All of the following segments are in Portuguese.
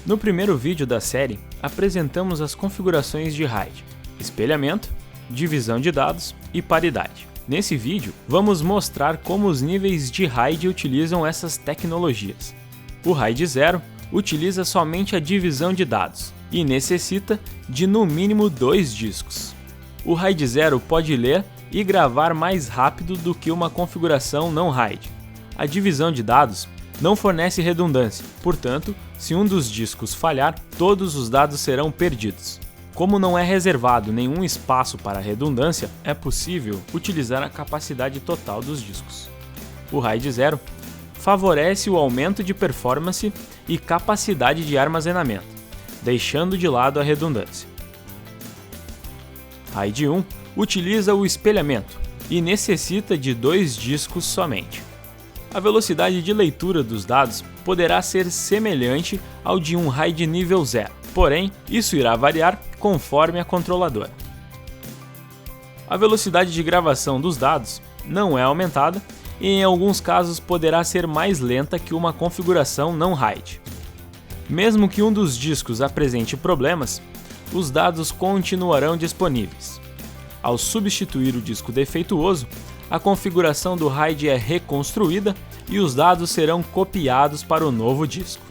No primeiro vídeo da série, apresentamos as configurações de RAID, espelhamento, divisão de dados e paridade. Nesse vídeo, vamos mostrar como os níveis de RAID utilizam essas tecnologias. O RAID 0 utiliza somente a divisão de dados e necessita de no mínimo 2 discos. O RAID 0 pode ler e gravar mais rápido do que uma configuração não RAID. A divisão de dados não fornece redundância, portanto, se um dos discos falhar, todos os dados serão perdidos. Como não é reservado nenhum espaço para redundância, é possível utilizar a capacidade total dos discos. O RAID 0 favorece o aumento de performance e capacidade de armazenamento, deixando de lado a redundância. RAID 1 utiliza o espelhamento e necessita de 2 discos somente. A velocidade de leitura dos dados poderá ser semelhante ao de um RAID nível 0, porém, isso irá variar conforme a controladora. A velocidade de gravação dos dados não é aumentada e em alguns casos poderá ser mais lenta que uma configuração não RAID. Mesmo que um dos discos apresente problemas, os dados continuarão disponíveis. Ao substituir o disco defeituoso, a configuração do RAID é reconstruída e os dados serão copiados para o novo disco.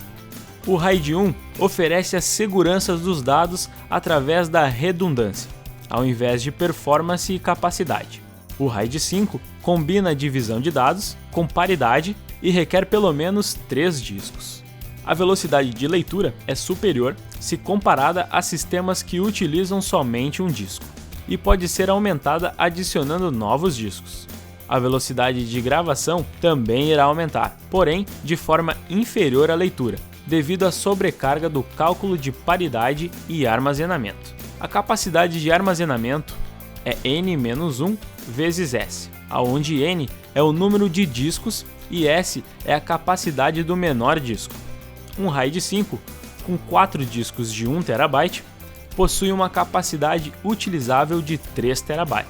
O RAID 1 oferece a segurança dos dados através da redundância, ao invés de performance e capacidade. O RAID 5 combina a divisão de dados com paridade e requer pelo menos 3 discos. A velocidade de leitura é superior se comparada a sistemas que utilizam somente um disco, e pode ser aumentada adicionando novos discos. A velocidade de gravação também irá aumentar, porém de forma inferior à leitura, devido à sobrecarga do cálculo de paridade e armazenamento. A capacidade de armazenamento é N-1 vezes S, onde N é o número de discos e S é a capacidade do menor disco. Um RAID 5, com 4 discos de 1 TB, possui uma capacidade utilizável de 3 TB.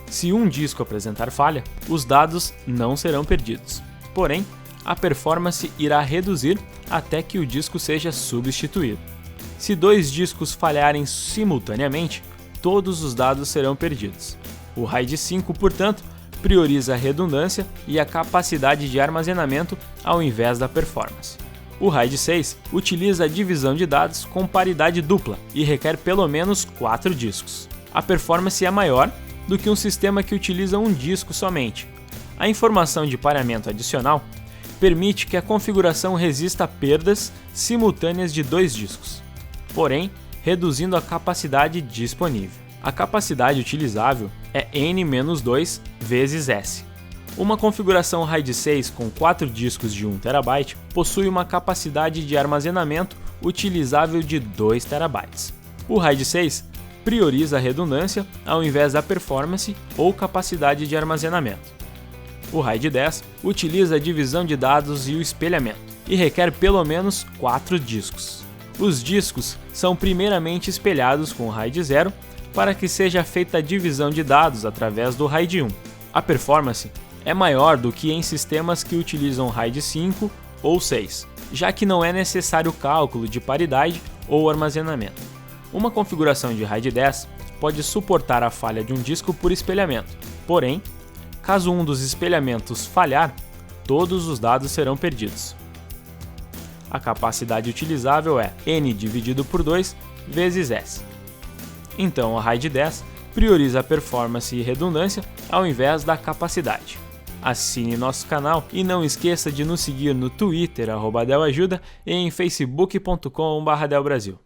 Se um disco apresentar falha, os dados não serão perdidos. Porém, a performance irá reduzir até que o disco seja substituído. Se 2 discos falharem simultaneamente, todos os dados serão perdidos. O RAID 5, portanto, prioriza a redundância e a capacidade de armazenamento ao invés da performance. O RAID 6 utiliza a divisão de dados com paridade dupla e requer pelo menos 4 discos. A performance é maior do que um sistema que utiliza um disco somente. A informação de pareamento adicional permite que a configuração resista a perdas simultâneas de 2 discos, porém reduzindo a capacidade disponível. A capacidade utilizável é N-2 vezes S. Uma configuração RAID 6 com 4 discos de 1 TB possui uma capacidade de armazenamento utilizável de 2 TB. O RAID 6 prioriza a redundância ao invés da performance ou capacidade de armazenamento. O RAID 10 utiliza a divisão de dados e o espelhamento e requer pelo menos 4 discos. Os discos são primeiramente espelhados com o RAID 0 para que seja feita a divisão de dados através do RAID 1. A performance é maior do que em sistemas que utilizam RAID 5 ou 6, já que não é necessário cálculo de paridade ou armazenamento. Uma configuração de RAID 10 pode suportar a falha de um disco por espelhamento, porém, caso um dos espelhamentos falhar, todos os dados serão perdidos. A capacidade utilizável é N dividido por 2 vezes S. Então, a RAID 10 prioriza a performance e redundância ao invés da capacidade. Assine nosso canal e não esqueça de nos seguir no Twitter @DelAjuda e em facebook.com/DelBrasil.